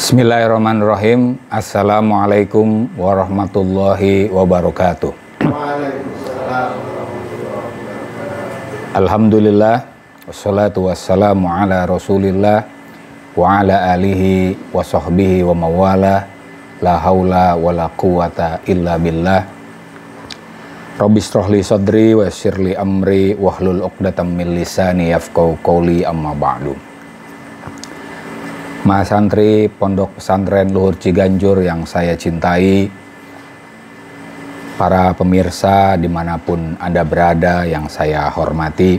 Bismillahirrahmanirrahim. Assalamualaikum warahmatullahi wabarakatuh. Alhamdulillah, wassalatu wassalamu ala rasulillah wa ala alihi wa sahbihi wa mawala. La haula wa la quwata illa billah. Rabbi shrahli sadri wa yassirli amri wahlul 'uqdatam min lisani yafqahu qawli, amma ba'du. Mas santri Pondok Pesantren Luhur Ciganjur yang saya cintai, para pemirsa dimanapun Anda berada yang saya hormati,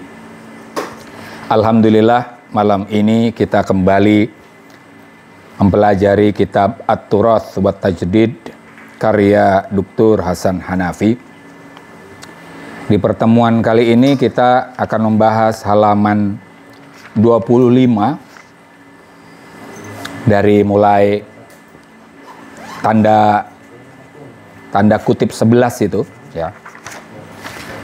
alhamdulillah malam ini kita kembali mempelajari kitab At-Turath wa Tajdid karya Dr. Hasan Hanafi. Di pertemuan kali ini kita akan membahas halaman 25 dari mulai tanda kutip 11 itu ya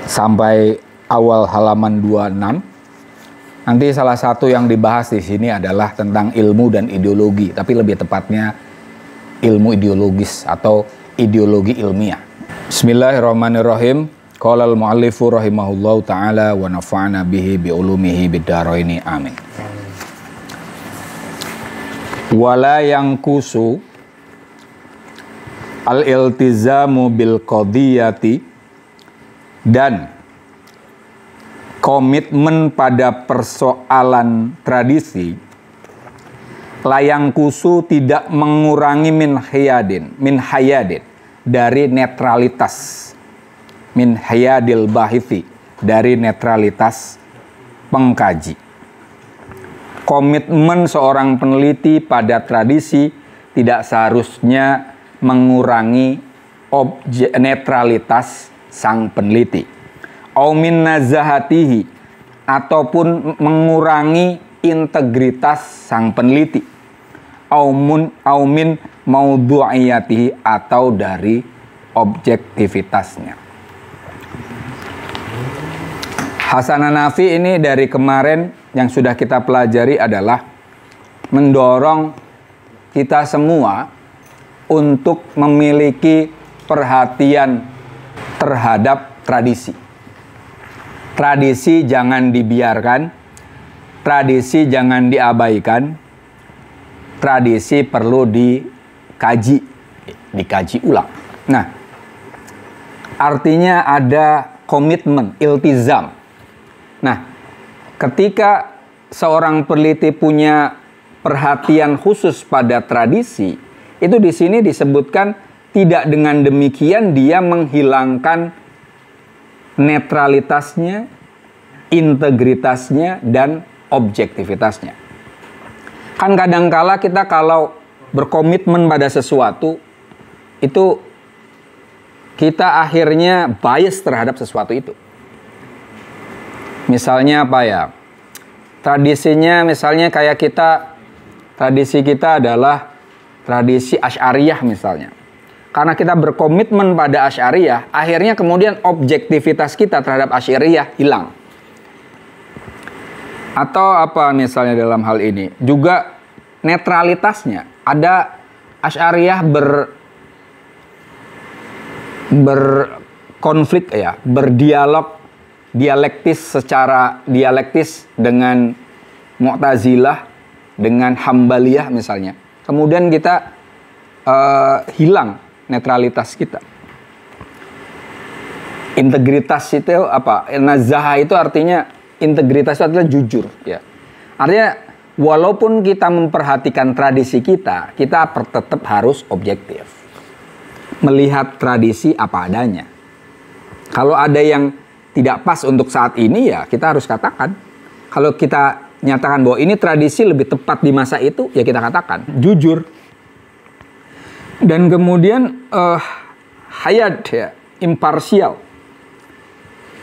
sampai awal halaman 26. Nanti salah satu yang dibahas di sini adalah tentang ilmu dan ideologi, tapi lebih tepatnya ilmu ideologis atau ideologi ilmiah. Bismillahirrahmanirrahim. Qala al-mu'allifu rahimahullahu taala wa nafa'ana bihi bi ulumihi bid-dharaini amin. Wala yang kusu al-iltizamu bil qadiyati, dan komitmen pada persoalan tradisi layang kusu tidak mengurangi min hayadin dari netralitas, min hayadil bahithi dari netralitas pengkaji. Komitmen seorang peneliti pada tradisi tidak seharusnya mengurangi netralitas sang peneliti. Aumin nazahatihi, ataupun mengurangi integritas sang peneliti. Aumin maudhu'iyatihi, atau dari objektivitasnya. Hasan Hanafi ini dari kemarin yang sudah kita pelajari adalah mendorong kita semua untuk memiliki perhatian terhadap tradisi. Tradisi jangan dibiarkan, tradisi jangan diabaikan, tradisi perlu dikaji ulang. Nah, artinya ada komitmen, iltizam. Nah, ketika seorang peneliti punya perhatian khusus pada tradisi, itu di sini disebutkan tidak dengan demikian dia menghilangkan netralitasnya, integritasnya, dan objektivitasnya. Kan kadangkala kita kalau berkomitmen pada sesuatu, itu kita akhirnya bias terhadap sesuatu itu. Misalnya apa ya? Tradisinya misalnya kayak tradisi kita adalah tradisi Asy'ariyah misalnya. Karena kita berkomitmen pada Asy'ariyah, akhirnya kemudian objektivitas kita terhadap Asy'ariyah hilang. Atau apa misalnya dalam hal ini? Juga netralitasnya. Ada Asy'ariyah berkonflik ya, berdialog secara dialektis dengan Mu'tazilah, dengan Hambaliyah misalnya. Kemudian kita hilang netralitas kita. Integritas itu apa? Nazahah itu artinya integritas itu adalah jujur ya. Artinya walaupun kita memperhatikan tradisi kita tetap harus objektif. Melihat tradisi apa adanya. Kalau ada yang tidak pas untuk saat ini ya kita harus katakan. Kalau kita nyatakan bahwa ini tradisi lebih tepat di masa itu, ya kita katakan jujur. Dan kemudian hayat ya, imparsial.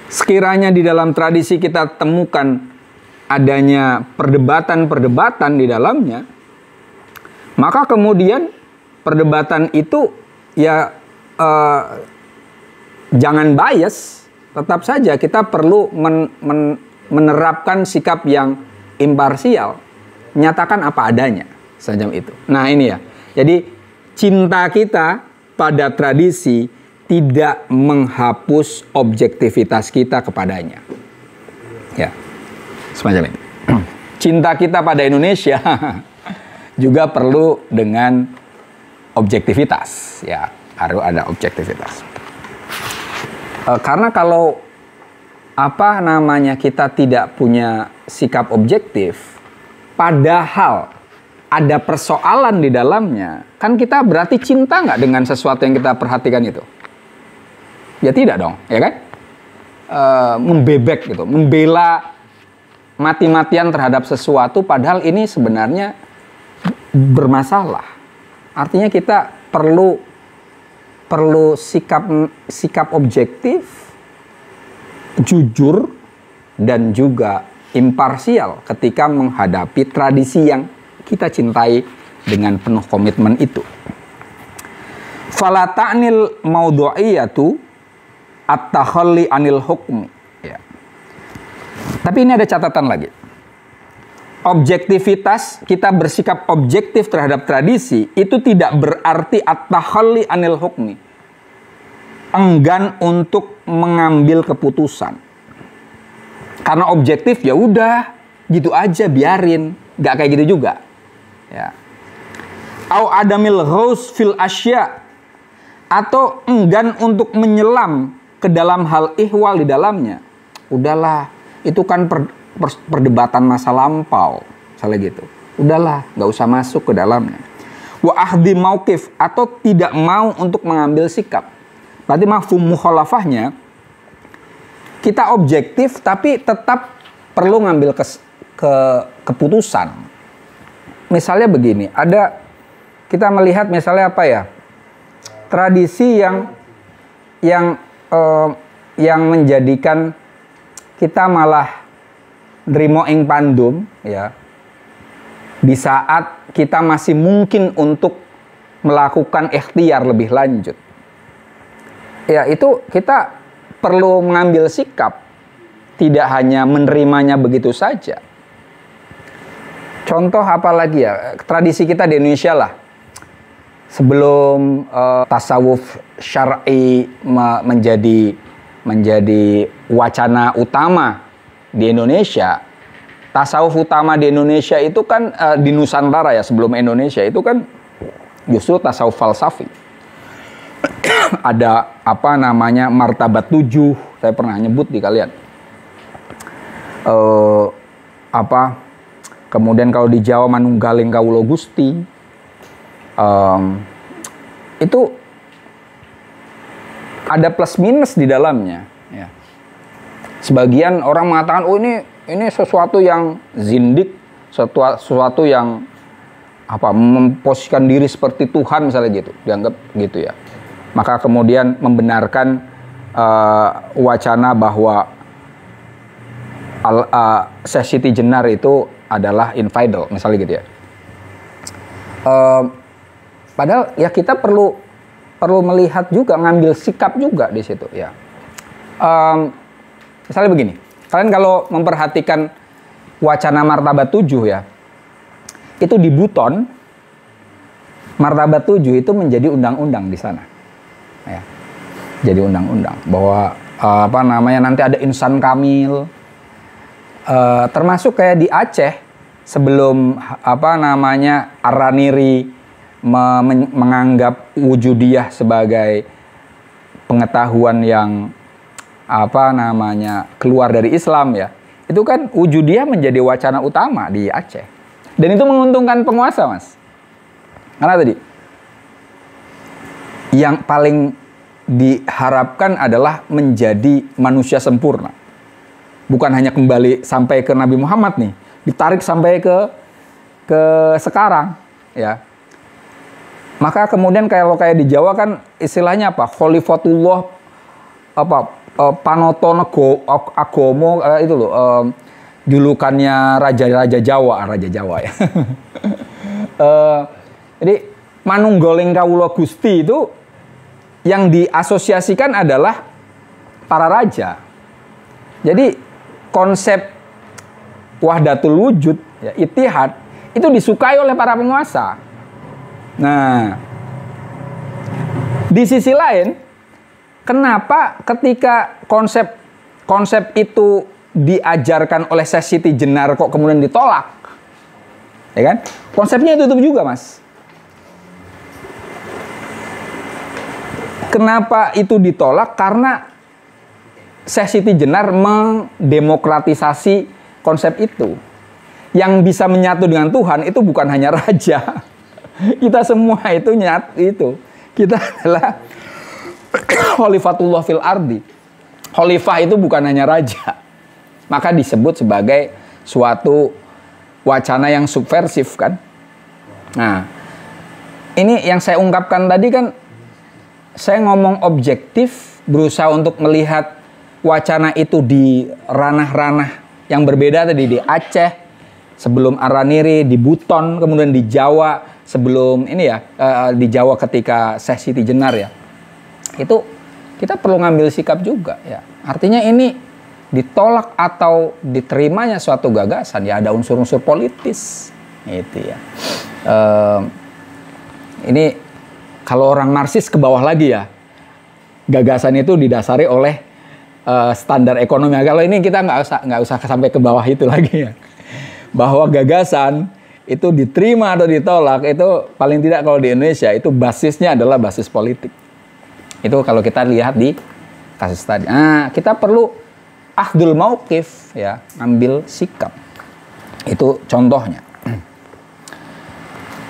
Sekiranya di dalam tradisi kita temukan adanya perdebatan di dalamnya, maka kemudian perdebatan itu ya jangan bias. Tetap saja kita perlu menerapkan sikap yang imparsial, menyatakan apa adanya. Semacam itu. Nah ini ya. Jadi cinta kita pada tradisi tidak menghapus objektivitas kita kepadanya. Ya. Semacam itu. Cinta kita pada Indonesia juga perlu dengan objektivitas. Ya, harus ada objektivitas. Karena kalau kita tidak punya sikap objektif, padahal ada persoalan di dalamnya, kan kita berarti cinta nggak dengan sesuatu yang kita perhatikan itu? Ya tidak dong, ya kan? Membebek gitu, membela mati-matian terhadap sesuatu, padahal ini sebenarnya bermasalah. Artinya kita perlu sikap objektif, jujur, dan juga imparsial ketika menghadapi tradisi yang kita cintai dengan penuh komitmen itu. Fala ta'nil mawdu'iyatu at-takhalli anil hukmi. Ya. Tapi ini ada catatan lagi. Objektivitas, kita bersikap objektif terhadap tradisi, itu tidak berarti at-takhalli anil hukmi. Enggan untuk mengambil keputusan. Karena objektif ya udah, gitu aja biarin, nggak kayak gitu juga. Ya. Au adamil ghaus fil asya, atau enggan untuk menyelam ke dalam hal ihwal di dalamnya. Udahlah, itu kan perdebatan masa lampau, misalnya gitu. Udahlah, nggak usah masuk ke dalamnya. Wa ahdi mauqif, atau tidak mau untuk mengambil sikap. Berarti mafhum mukhalafahnya, kita objektif tapi tetap perlu ngambil keputusan. Misalnya begini, kita melihat misalnya apa ya, tradisi yang menjadikan kita malah nrimo ing pandum, ya, di saat kita masih mungkin untuk melakukan ikhtiar lebih lanjut. Ya, itu kita perlu mengambil sikap, tidak hanya menerimanya begitu saja. Contoh apa lagi ya, tradisi kita di Indonesia lah. Sebelum tasawuf syar'i menjadi wacana utama di Indonesia, tasawuf utama di Indonesia itu kan di Nusantara ya, sebelum Indonesia itu kan justru tasawuf falsafi. Ada martabat 7, saya pernah nyebut di kalian. Kemudian kalau di Jawa manunggaling kawula Gusti. Itu ada plus minus di dalamnya. Ya. Sebagian orang mengatakan, oh ini sesuatu yang zindik, sesuatu yang memposisikan diri seperti Tuhan misalnya gitu, dianggap gitu ya. Maka kemudian membenarkan wacana bahwa Syekh Siti Jenar itu adalah infidel misalnya gitu ya. Padahal ya kita perlu melihat juga, ngambil sikap juga di situ ya. Misalnya begini, kalian kalau memperhatikan wacana martabat 7 ya, itu di Buton martabat 7 itu menjadi undang-undang di sana. Ya. Jadi undang-undang bahwa nanti ada insan kamil, termasuk kayak di Aceh sebelum Araniri menganggap wujudiyah sebagai pengetahuan yang keluar dari Islam ya. Itu kan wujudiyah menjadi wacana utama di Aceh. Dan itu menguntungkan penguasa, Mas. Karena tadi yang paling diharapkan adalah menjadi manusia sempurna. Bukan hanya kembali sampai ke Nabi Muhammad nih, ditarik sampai ke sekarang ya. Maka kemudian kalau kayak di Jawa kan istilahnya apa? Khalifatullah Panoto Agomo itu loh, julukannya Raja Jawa ya. Jadi manunggaling kawula Gusti itu yang diasosiasikan adalah para raja. Jadi konsep wahdatul wujud ya, ittihad itu disukai oleh para penguasa. Nah, di sisi lain, kenapa ketika konsep itu diajarkan oleh Syekh Siti Jenar kok kemudian ditolak? Ya kan? Konsepnya itu juga, Mas. Kenapa itu ditolak? Karena Syekh Siti Jenar mendemokratisasi konsep itu. Yang bisa menyatu dengan Tuhan itu bukan hanya raja. Kita semua itu itu. Kita adalah Khalifatullah fil ardi. Khalifah itu bukan hanya raja. Maka disebut sebagai suatu wacana yang subversif kan. Nah, ini yang saya ungkapkan tadi kan, saya ngomong objektif, berusaha untuk melihat wacana itu di ranah-ranah yang berbeda tadi, di Aceh, sebelum Araniri, di Buton, kemudian di Jawa, sebelum ini ya, di Jawa ketika Syekh Siti Jenar ya. Itu kita perlu ngambil sikap juga ya. Artinya ini ditolak atau diterimanya suatu gagasan ya ada unsur-unsur politis. Itu ya. Ini kalau orang Marxis ke bawah lagi ya. Gagasan itu didasari oleh standar ekonomi. Kalau ini kita nggak usah sampai ke bawah itu lagi ya. Bahwa gagasan itu diterima atau ditolak itu paling tidak kalau di Indonesia itu basisnya adalah basis politik. Itu kalau kita lihat di kasus tadi. Nah, kita perlu akhdul mauqif ya, ambil sikap. Itu contohnya.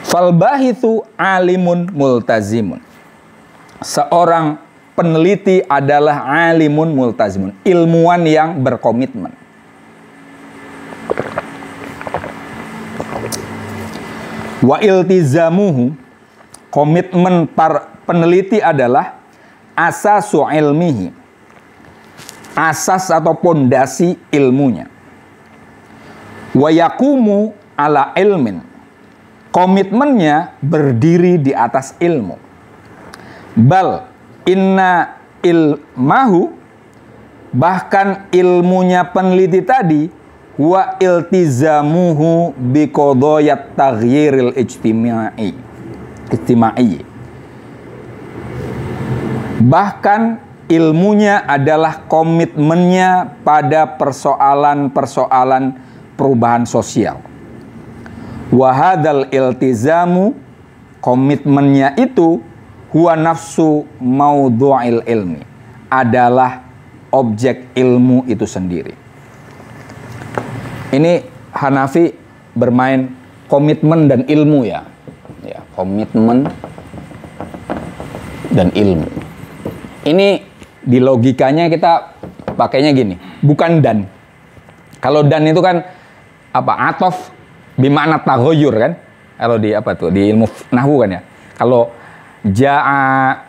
Fal bahithu alimun multazimun. Seorang peneliti adalah alimun multazimun, ilmuwan yang berkomitmen. Wa iltizamuhu, komitmen peneliti adalah asasu ilmihi, asas atau pondasi ilmunya. Wa yaqumu ala ilmin, komitmennya berdiri di atas ilmu. Bal inna ilmahu, bahkan ilmunya peneliti tadi, wa iltizamuhu biqadayat taghyiril ijtimai. Bahkan ilmunya adalah komitmennya pada persoalan-persoalan perubahan sosial. Wa hadzal iltizamu, komitmennya itu, huwa nafsu maudhu'il ilmi, adalah objek ilmu itu sendiri. Ini Hanafi bermain komitmen dan ilmu ya. Ya, komitmen dan ilmu. Ini di logikanya kita pakainya gini, bukan dan. Kalau dan itu kan apa? Atof bimakna taghayyur kan? Kalau di apa tuh? Di ilmu nahwu kan ya. Kalau ja'a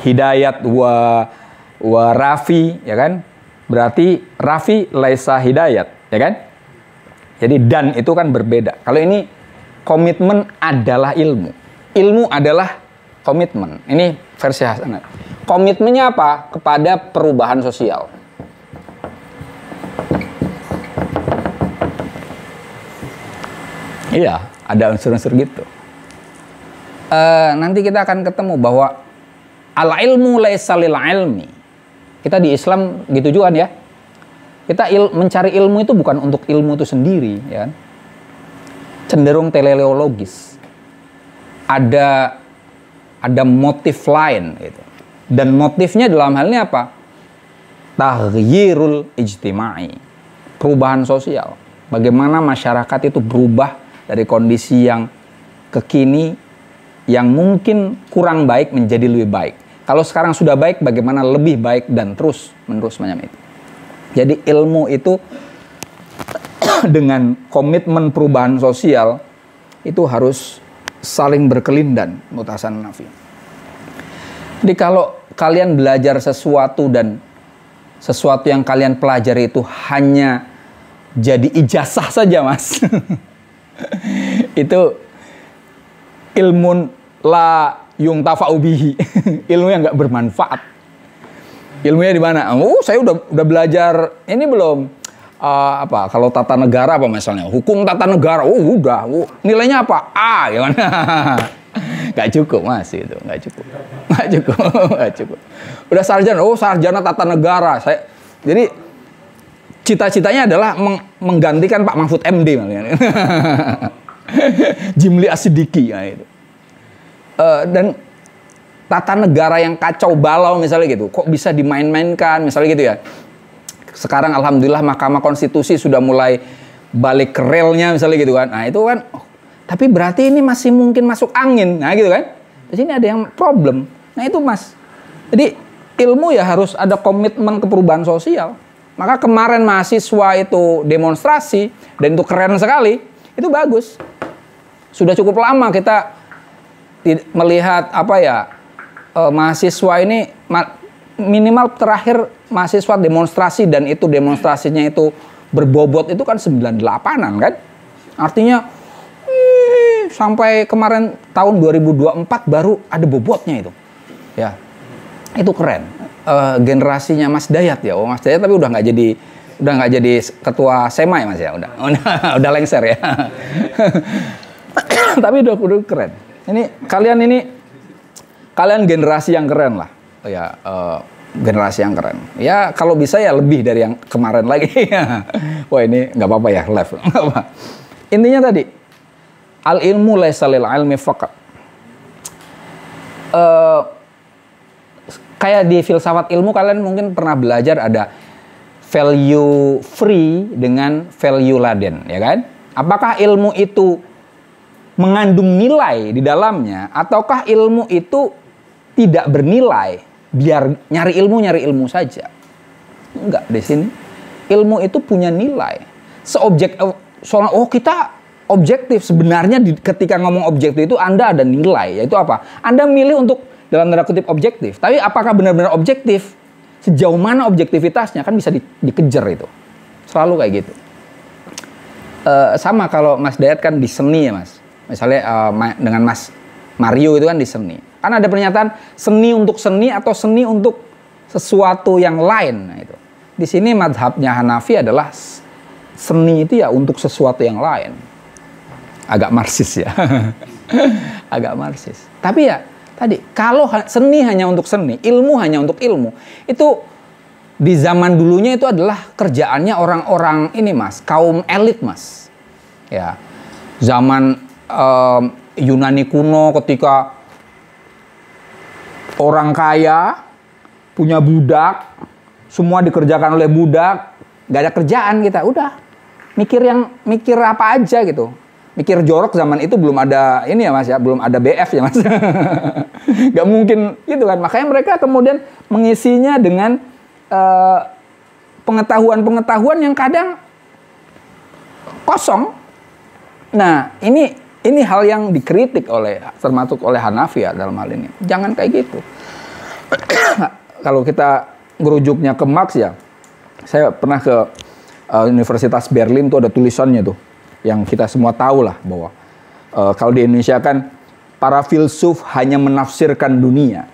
hidayat wa rafi ya kan? Berarti rafi laisa hidayat, ya kan? Jadi dan itu kan berbeda. Kalau ini komitmen adalah ilmu. Ilmu adalah komitmen. Ini versi Hasanah. Komitmennya apa? Kepada perubahan sosial. Iya, ada unsur-unsur gitu. Nanti kita akan ketemu bahwa al ilmu laisa lil ilmi. Kita di Islam gitu juga ya. Kita mencari ilmu itu bukan untuk ilmu itu sendiri, ya kan? Cenderung teleologis. Ada motif lain gitu. Dan motifnya dalam hal ini apa? Taghyirul ijtimai. Perubahan sosial. Bagaimana masyarakat itu berubah dari kondisi yang kekini yang mungkin kurang baik menjadi lebih baik. Kalau sekarang sudah baik, bagaimana lebih baik dan terus menerus macam itu. Jadi ilmu itu dengan komitmen perubahan sosial itu harus saling berkelindan, menurut Hasan Hanafi. Jadi kalau kalian belajar sesuatu dan sesuatu yang kalian pelajari itu hanya jadi ijazah saja, Mas. Itu ilmun la yungtafa'u bihi. Ilmu yang nggak bermanfaat. Ilmunya di mana? Oh, saya udah belajar ini belum? apa kalau tata negara apa misalnya hukum tata negara, udah, nilainya apa? A, gimana? Nggak cukup mas itu, nggak cukup. Udah sarjana, sarjana tata negara. Jadi cita-citanya adalah menggantikan Pak Mahfud MD maksudnya. Jimli Asidiki ya itu. Dan tata negara yang kacau balau misalnya gitu, kok bisa dimain-mainkan misalnya gitu ya. Sekarang alhamdulillah Mahkamah Konstitusi sudah mulai balik ke relnya misalnya gitu kan. Nah itu kan, tapi berarti ini masih mungkin masuk angin, nah gitu kan. Di sini ada yang problem. Nah itu mas. Jadi ilmu ya harus ada komitmen ke perubahan sosial. Maka kemarin mahasiswa itu demonstrasi dan itu keren sekali, itu bagus. Sudah cukup lama kita melihat apa ya, mahasiswa ini minimal terakhir mahasiswa demonstrasi dan itu demonstrasinya itu berbobot itu kan 98-an kan. Artinya sampai kemarin tahun 2024 baru ada bobotnya itu. Ya. Itu keren. Generasinya Mas Dayat ya. Mas Dayat tapi udah nggak jadi ketua SEMA ya Mas ya. Udah lengser ya. Tapi udah keren. Kalian generasi yang keren lah. Ya, generasi yang keren. Ya kalau bisa ya lebih dari yang kemarin lagi. Wah ini nggak apa-apa ya, live. Intinya tadi, al ilmu laisa lil ilmi faqat. Kayak di filsafat ilmu kalian mungkin pernah belajar ada value free dengan value laden, ya kan? Apakah ilmu itu mengandung nilai di dalamnya ataukah ilmu itu tidak bernilai? Biar nyari ilmu saja. Enggak, di sini ilmu itu punya nilai. Kita objektif. Sebenarnya ketika ngomong objektif itu Anda ada nilai, yaitu apa? Anda milih untuk dalam tanda kutip objektif. Tapi apakah benar-benar objektif? Sejauh mana objektivitasnya kan bisa dikejar itu. Selalu kayak gitu. Sama kalau Mas Dayat kan di seni ya Mas. Misalnya dengan Mas Mario itu kan di seni. Kan ada pernyataan seni untuk seni atau seni untuk sesuatu yang lain. Nah, itu. Di sini mazhabnya Hanafi adalah seni itu ya untuk sesuatu yang lain. Agak marxis ya. Agak marxis. Tapi ya tadi, kalau seni hanya untuk seni, ilmu hanya untuk ilmu, itu di zaman dulunya itu adalah kerjaannya orang-orang ini mas, kaum elit mas. Ya, zaman Yunani kuno ketika orang kaya punya budak, semua dikerjakan oleh budak, gak ada kerjaan kita, udah mikir apa aja gitu. Mikir jorok zaman itu belum ada ini ya mas ya, belum ada BF ya mas. Gak mungkin gitu kan. Makanya mereka kemudian mengisinya dengan pengetahuan-pengetahuan yang kadang kosong. Nah ini hal yang dikritik termasuk oleh Hanafi ya dalam hal ini. Jangan kayak gitu. Kalau kita ngerujuknya ke Marx ya, saya pernah ke Universitas Berlin tuh ada tulisannya tuh. Yang kita semua tahu lah bahwa kalau di Indonesia kan para filsuf hanya menafsirkan dunia,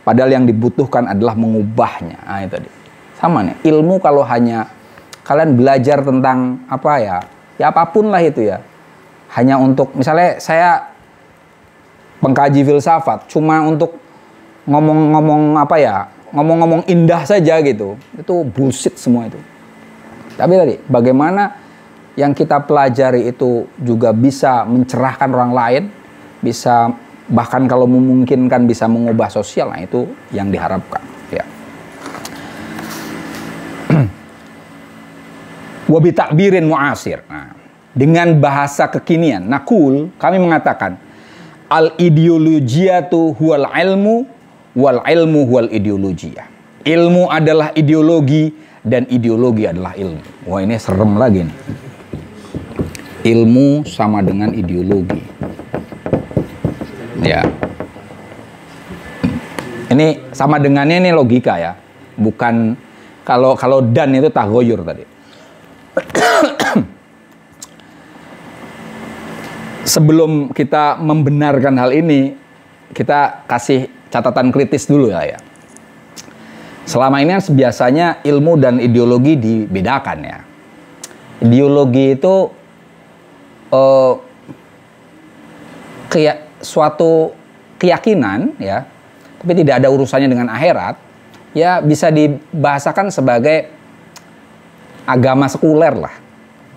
padahal yang dibutuhkan adalah mengubahnya. Nah itu tadi. Sama nih, ilmu kalau hanya kalian belajar tentang apa ya apapun lah itu ya, hanya untuk misalnya saya pengkaji filsafat cuma untuk ngomong-ngomong apa ya, ngomong-ngomong indah saja gitu, itu bullshit semua itu. Tapi tadi bagaimana yang kita pelajari itu juga bisa mencerahkan orang lain, bisa bahkan kalau memungkinkan bisa mengubah sosial, nah itu yang diharapkan. Ya. Wabi takbirin mu'asir. Nah, dengan bahasa kekinian, nakul, kami mengatakan al ideologiyatu huwal ilmu wal ilmu huwal ideologiyah. Ilmu adalah ideologi dan ideologi adalah ilmu. Wah ini serem lagi nih. Ilmu sama dengan ideologi. Ya. Ini sama dengannya ini logika ya. Bukan kalau dan itu tagoyur tadi. Sebelum kita membenarkan hal ini, kita kasih catatan kritis dulu ya. Selama ini biasanya ilmu dan ideologi dibedakan ya. Ideologi itu suatu keyakinan, ya, tapi tidak ada urusannya dengan akhirat, ya bisa dibahasakan sebagai agama sekuler lah.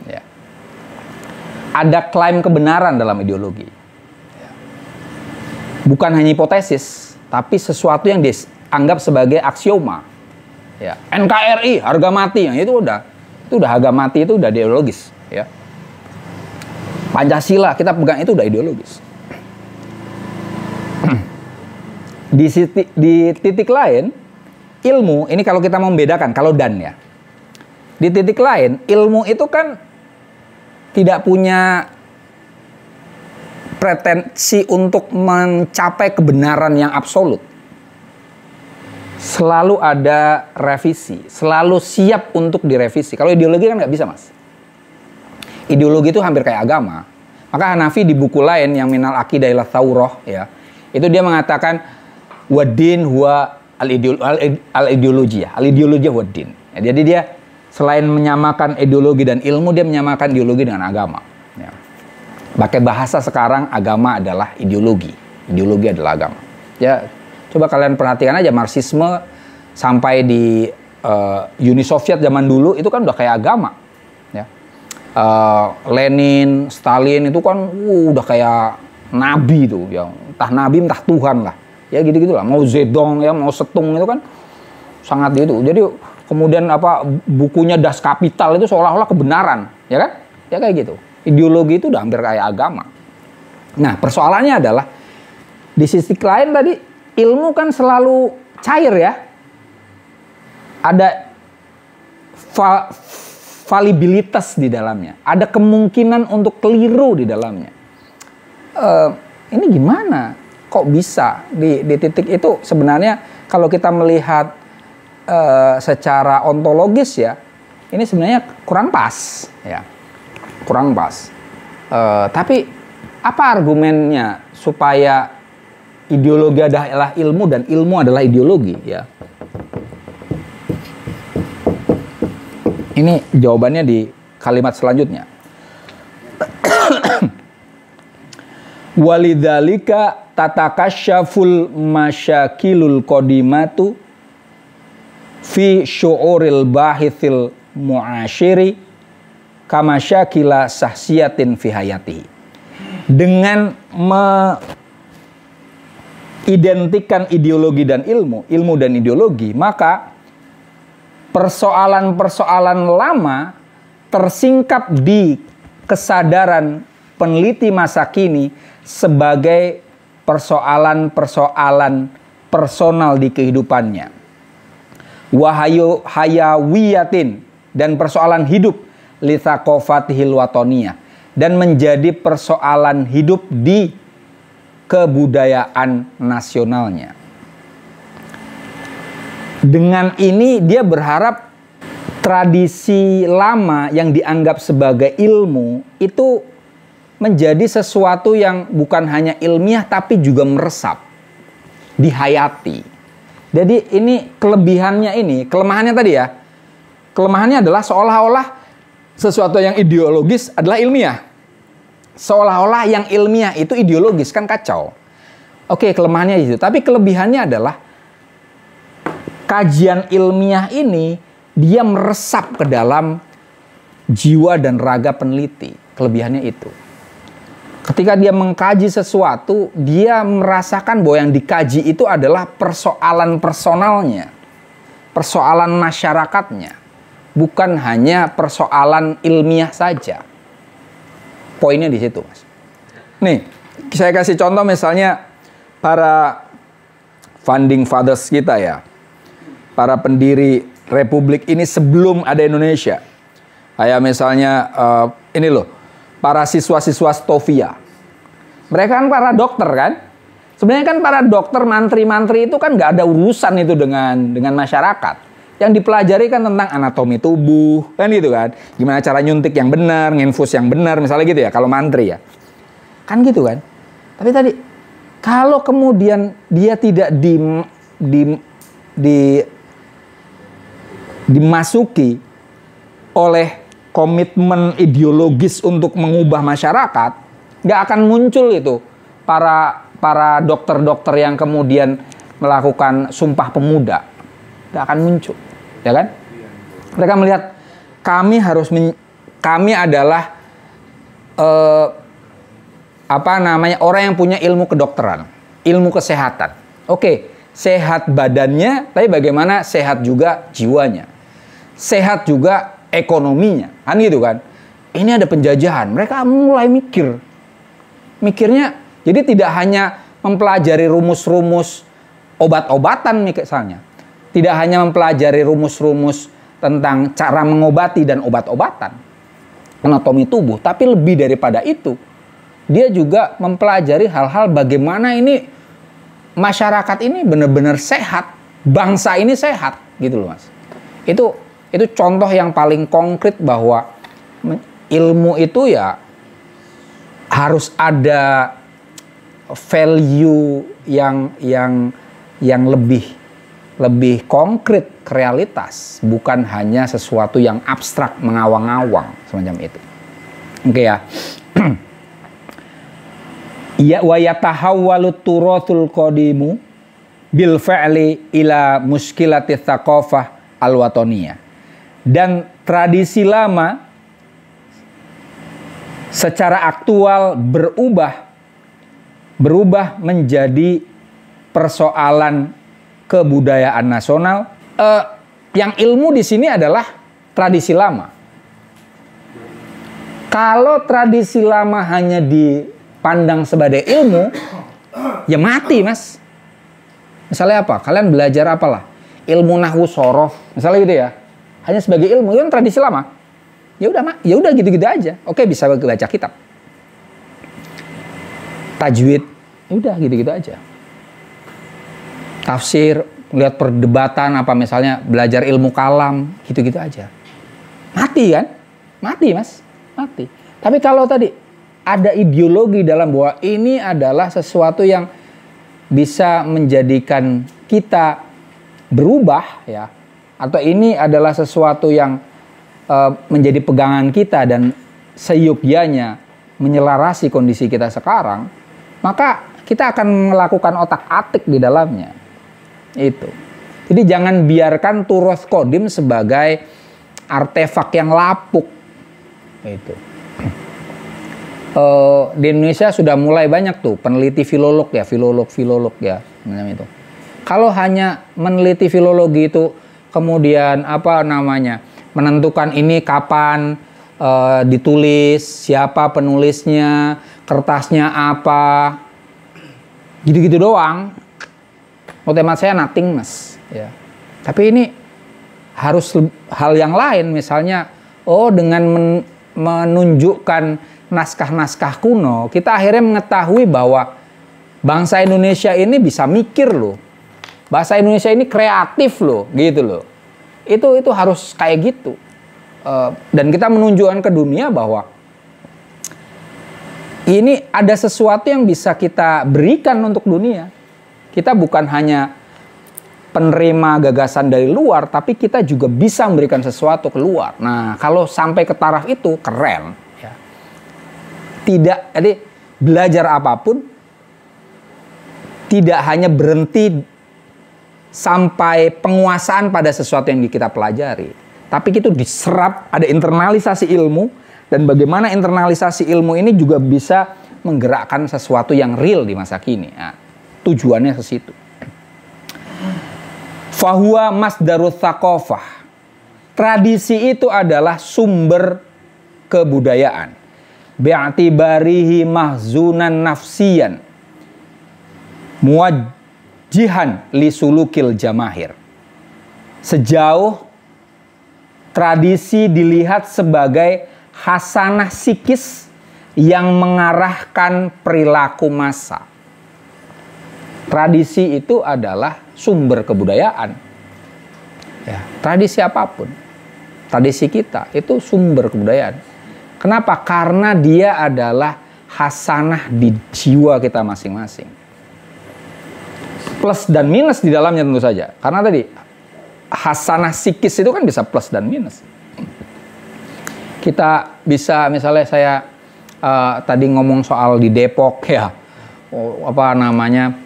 Ya. Ada klaim kebenaran dalam ideologi. Bukan hanya hipotesis, tapi sesuatu yang dianggap sebagai aksioma. Ya. NKRI, harga mati, yang itu udah harga mati, itu udah ideologis. Ya. Pancasila, kita pegang itu udah ideologis. Di titik lain, ilmu, ini kalau kita mau membedakan, kalau dan ya. Di titik lain, ilmu itu kan tidak punya pretensi untuk mencapai kebenaran yang absolut. Selalu ada revisi, selalu siap untuk direvisi. Kalau ideologi kan nggak bisa, Mas. Ideologi itu hampir kayak agama. Maka Hanafi di buku lain yang Minal Aqidah ila Thawrah, ya, itu dia mengatakan wadin huwa al-ideologi, wadin. Ya, jadi dia selain menyamakan ideologi dan ilmu, dia menyamakan ideologi dengan agama. Ya. Pakai bahasa sekarang, agama adalah ideologi. Ideologi adalah agama. Ya, coba kalian perhatikan aja Marxisme sampai di Uni Soviet zaman dulu itu kan udah kayak agama. Ya. Lenin, Stalin itu kan udah kayak nabi tuh, ya. Entah nabi, entah Tuhan lah. Ya gitu-gitulah. Mao Zedong, ya, Mao Zedong itu kan sangat gitu. Jadi kemudian bukunya Das Kapital itu seolah-olah kebenaran, ya kan? Ya kayak gitu. Ideologi itu udah hampir kayak agama. Nah, persoalannya adalah di sisi lain tadi ilmu kan selalu cair, ya. Ada falibilitas di dalamnya. Ada kemungkinan untuk keliru di dalamnya. Ini gimana? Kok bisa di titik itu? Sebenarnya kalau kita melihat secara ontologis, ya, ini sebenarnya kurang pas, ya, kurang pas. Tapi apa argumennya supaya ideologi adalah ilmu dan ilmu adalah ideologi, ya? Ini jawabannya di kalimat selanjutnya. Walidzalika tatakasyaful masyakilul qadimatu fi syu'uril bahithil mu'asyiri kama syakila sahsiyatin fi hayatihi. Dengan mengidentikan ideologi dan ilmu dan ideologi, maka persoalan-persoalan lama tersingkap di kesadaran peneliti masa kini sebagai persoalan-persoalan personal di kehidupannya. Hayawiyatin, dan persoalan hidup litsaqofatihil watoniyah, dan menjadi persoalan hidup di kebudayaan nasionalnya. Dengan ini dia berharap tradisi lama yang dianggap sebagai ilmu itu menjadi sesuatu yang bukan hanya ilmiah tapi juga meresap, dihayati. Jadi ini kelebihannya, kelemahannya tadi, ya. Kelemahannya adalah seolah-olah sesuatu yang ideologis adalah ilmiah. Seolah-olah yang ilmiah itu ideologis, kan kacau. Oke, kelemahannya itu. Tapi kelebihannya adalah kajian ilmiah ini dia meresap ke dalam jiwa dan raga peneliti. Kelebihannya itu. Ketika dia mengkaji sesuatu, dia merasakan bahwa yang dikaji itu adalah persoalan personalnya, persoalan masyarakatnya, bukan hanya persoalan ilmiah saja. Poinnya di situ, Mas. Nih, saya kasih contoh misalnya para founding fathers kita, ya, para pendiri Republik ini sebelum ada Indonesia. Kayak misalnya ini loh, para siswa-siswa Stovia. Mereka kan para dokter, kan? Sebenarnya kan para dokter, mantri-mantri itu kan nggak ada urusan itu dengan masyarakat. Yang dipelajari kan tentang anatomi tubuh, kan gitu kan? Gimana cara nyuntik yang benar, nginfus yang benar, misalnya gitu ya, kalau mantri, ya. Kan gitu kan? Tapi tadi, kalau kemudian dia tidak dimasuki oleh komitmen ideologis untuk mengubah masyarakat, nggak akan muncul itu para dokter-dokter yang kemudian melakukan Sumpah Pemuda. Nggak akan muncul, ya kan? Mereka melihat kami adalah orang yang punya ilmu kedokteran, ilmu kesehatan. Oke, sehat badannya, tapi bagaimana sehat juga jiwanya, sehat juga ekonominya, kan gitu kan? Ini ada penjajahan. Mereka mulai mikirnya, jadi tidak hanya mempelajari rumus-rumus obat-obatan misalnya, tidak hanya mempelajari rumus-rumus tentang cara mengobati dan obat-obatan, anatomi tubuh, tapi lebih daripada itu, dia juga mempelajari hal-hal bagaimana ini masyarakat ini benar-benar sehat, bangsa ini sehat, gitu loh Mas. Itu contoh yang paling konkret bahwa ilmu itu ya harus ada value yang lebih konkret ke realitas, bukan hanya sesuatu yang abstrak mengawang-awang semacam itu. Oke ya. Ya wa yatahawwalu turathul qadimu bil fa'li ila muskilati tsaqafah al-wataniyah. Dan tradisi lama secara aktual berubah menjadi persoalan kebudayaan nasional. Yang ilmu di sini adalah tradisi lama. Kalau tradisi lama hanya dipandang sebagai ilmu, ya mati Mas. Misalnya apa? Kalian belajar apalah? Ilmu nahwu shoroh, misalnya gitu ya. Hanya sebagai ilmu, itu kan tradisi lama. Ya udah gitu-gitu aja. Oke, bisa baca kitab. Tajwid, udah gitu-gitu aja. Tafsir, lihat perdebatan apa misalnya belajar ilmu kalam, gitu-gitu aja. Mati kan? Mati Mas, mati. Tapi kalau tadi ada ideologi dalam bahwa ini adalah sesuatu yang bisa menjadikan kita berubah ya, atau ini adalah sesuatu yang menjadi pegangan kita dan seyogyanya menyelarasi kondisi kita sekarang, maka kita akan melakukan otak-atik di dalamnya. Itu. Jadi jangan biarkan turoth kodim sebagai artefak yang lapuk. Itu. Di Indonesia sudah mulai banyak tuh peneliti filolog ya, filolog ya, macam itu. Kalau hanya meneliti filologi itu kemudian menentukan ini kapan ditulis, siapa penulisnya, kertasnya apa, gitu-gitu doang. Tema saya nothing Mas, ya. Tapi ini harus hal yang lain, misalnya, dengan menunjukkan naskah-naskah kuno, kita akhirnya mengetahui bahwa bangsa Indonesia ini bisa mikir loh, bahasa Indonesia ini kreatif loh, gitu loh. Itu harus kayak gitu, dan kita menunjukkan ke dunia bahwa ini ada sesuatu yang bisa kita berikan untuk dunia. Kita bukan hanya penerima gagasan dari luar, tapi kita juga bisa memberikan sesuatu keluar. Nah, kalau sampai ke taraf itu keren. Ya. Jadi belajar apapun tidak hanya berhenti sampai penguasaan pada sesuatu yang kita pelajari, tapi itu diserap, ada internalisasi ilmu, dan bagaimana internalisasi ilmu ini juga bisa menggerakkan sesuatu yang real di masa kini. Nah, tujuannya ke situ. Fahuwa masdarut tsaqafah. Tradisi itu adalah sumber kebudayaan. Bi'atibarihi mahzunan nafsiyan. Muwajjihan li sulukil jamahir. Sejauh tradisi dilihat sebagai hasanah psikis yang mengarahkan perilaku massa. Tradisi itu adalah sumber kebudayaan. Ya, tradisi apapun, tradisi kita itu sumber kebudayaan. Kenapa? Karena dia adalah hasanah di jiwa kita masing-masing. Plus dan minus di dalamnya tentu saja. Karena tadi hasanah psikis itu kan bisa plus dan minus. Kita bisa misalnya saya tadi ngomong soal di Depok ya, apa namanya,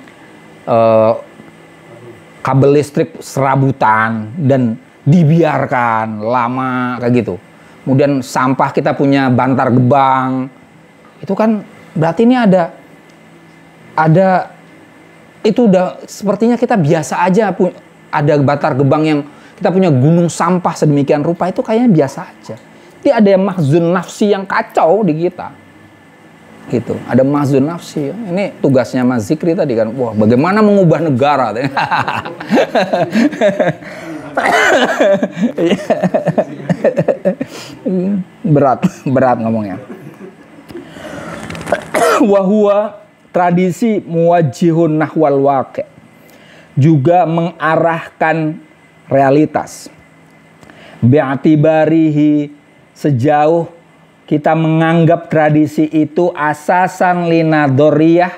kabel listrik serabutan dan dibiarkan lama kayak gitu. Kemudian sampah kita punya Bantar Gebang, itu kan berarti ini ada itu udah sepertinya kita biasa aja ada Bantar Gebang yang kita punya gunung sampah sedemikian rupa, itu kayaknya biasa aja. Jadi ada yang mahzun nafsi yang kacau di kita. Gitu. Ada mahzun nafsi. Ini tugasnya Mas Zikri tadi kan. Wah, bagaimana mengubah negara. berat ngomongnya. Wahua tradisi muwajjihun nahwal waqi', juga mengarahkan realitas. Bi'atibarihi, sejauh kita menganggap tradisi itu asasan linadoriyah,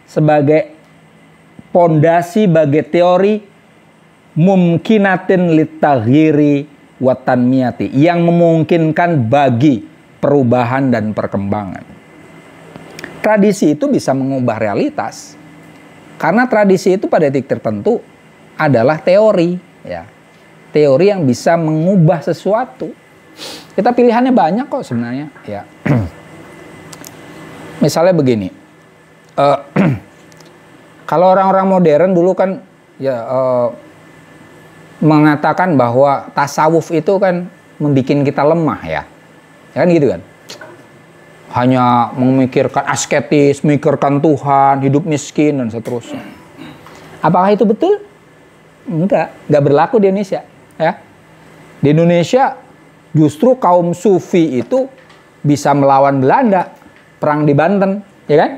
sebagai pondasi bagi teori mumkinatin litaghiri wa tanmiyati, yang memungkinkan bagi perubahan dan perkembangan. Tradisi itu bisa mengubah realitas. Karena tradisi itu pada titik tertentu adalah teori, ya. Teori yang bisa mengubah sesuatu. Kita pilihannya banyak kok sebenarnya, ya. Misalnya begini. Kalau orang-orang modern dulu kan ya mengatakan bahwa tasawuf itu kan membuat kita lemah, ya. Ya kan gitu kan? Hanya memikirkan asketis, memikirkan Tuhan, hidup miskin, dan seterusnya. Apakah itu betul? Enggak berlaku di Indonesia. Ya. Di Indonesia justru kaum sufi itu bisa melawan Belanda, perang di Banten, ya kan?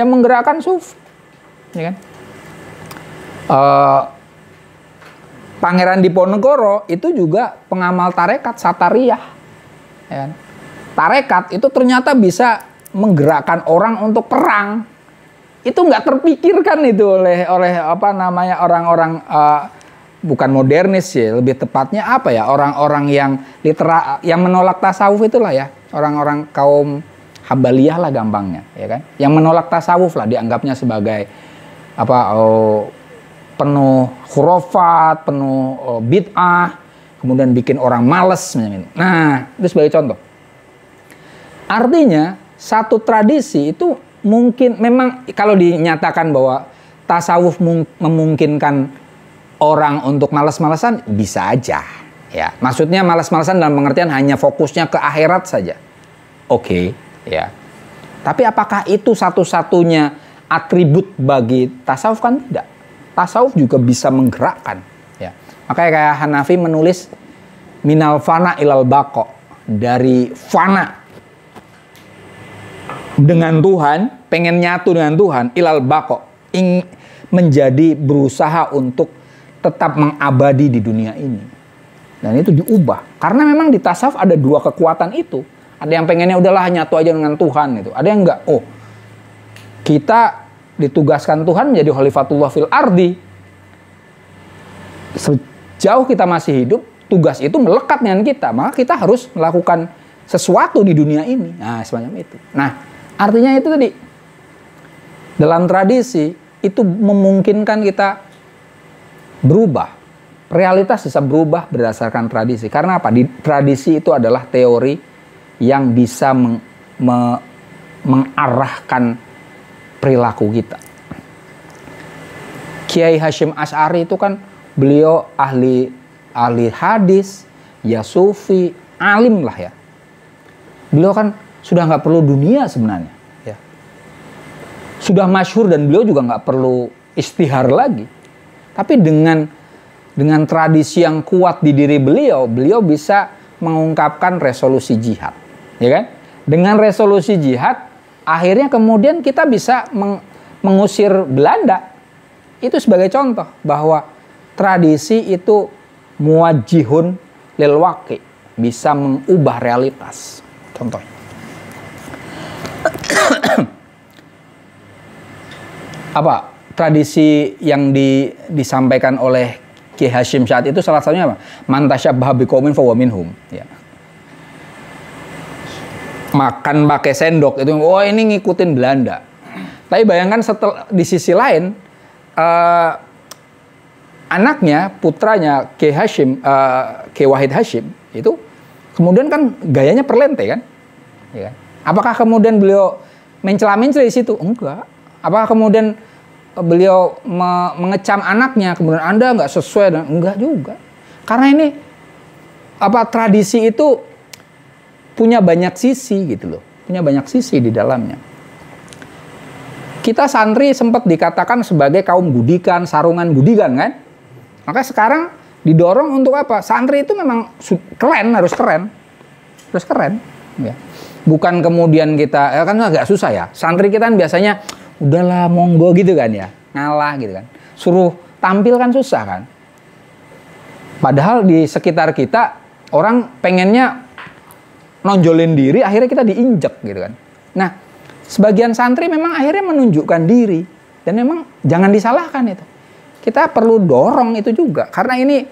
Yang menggerakkan sufi, ya kan? Pangeran Diponegoro itu juga pengamal tarekat Satariyah, ya kan? Tarekat itu ternyata bisa menggerakkan orang untuk perang. Itu nggak terpikirkan itu oleh apa namanya orang-orang bukan modernis ya, lebih tepatnya apa ya, orang-orang yang yang menolak tasawuf itulah ya, orang-orang kaum Hambaliyah lah gampangnya, ya kan? Yang menolak tasawuf lah dianggapnya sebagai apa, penuh khurafat, penuh bid'ah, kemudian bikin orang males. Nah, itu sebagai contoh. Artinya satu tradisi itu mungkin memang kalau dinyatakan bahwa tasawuf memungkinkan orang untuk malas-malasan, bisa aja, ya. Maksudnya malas-malasan dalam pengertian hanya fokusnya ke akhirat saja. Oke, ya. Tapi apakah itu satu-satunya atribut bagi tasawuf? Kan tidak. Tasawuf juga bisa menggerakkan, ya. Makanya kayak Hanafi menulis minal fana ilal baqo, dari fana dengan Tuhan, pengen nyatu dengan Tuhan, ilal baqo, menjadi berusaha untuk tetap mengabadi di dunia ini. Dan itu diubah. Karena memang di tasawuf ada dua kekuatan itu. Ada yang pengennya udahlah nyatu aja dengan Tuhan itu. Ada yang enggak. Oh, kita ditugaskan Tuhan menjadi khalifatullah fil ardi. Sejauh kita masih hidup, tugas itu melekat dengan kita. Maka kita harus melakukan sesuatu di dunia ini. Nah, semacam itu. Nah, artinya itu tadi. Dalam tradisi, itu memungkinkan kita berubah. Realitas bisa berubah berdasarkan tradisi. Karena apa? Di tradisi itu adalah teori yang bisa mengarahkan perilaku kita. Kiai Hasyim Asy'ari itu kan beliau ahli hadis, ya sufi, alim lah ya. Beliau kan sudah nggak perlu dunia sebenarnya. Ya. Sudah masyhur dan beliau juga nggak perlu istihar lagi. Tapi dengan tradisi yang kuat di diri beliau bisa mengungkapkan resolusi jihad, ya kan? Dengan resolusi jihad, akhirnya kemudian kita bisa mengusir Belanda. Itu sebagai contoh bahwa tradisi itu muwajjihun lil waqi', bisa mengubah realitas. Contohnya. Apa? Tradisi yang disampaikan oleh Ki Hasyim saat itu salah satunya apa? Man tasyabbaha biqaumin fahuwa minhum, ya. makan pakai sendok itu, oh ini ngikutin Belanda. Tapi bayangkan setelah di sisi lain anaknya, putranya Ki Hashim, Ki Wahid Hashim itu kemudian kan gayanya perlente kan? Ya. Apakah kemudian beliau mencela-mencela di situ? Enggak. Apakah kemudian beliau mengecam anaknya, kemudian Anda nggak sesuai dengan? Enggak juga. Karena ini tradisi itu punya banyak sisi gitu loh, punya banyak sisi di dalamnya. Kita santri sempat dikatakan sebagai kaum budikan, sarungan budikan kan? Maka sekarang didorong untuk apa? Santri itu memang keren, harus keren, ya. Bukan kemudian kita, kan agak susah ya. Santri kita kan biasanya udahlah monggo gitu kan ya, ngalah gitu kan. Suruh tampil kan susah kan. Padahal di sekitar kita orang pengennya nonjolin diri, akhirnya kita diinjek gitu kan. Nah, sebagian santri memang akhirnya menunjukkan diri dan memang jangan disalahkan itu. Kita perlu dorong itu juga karena ini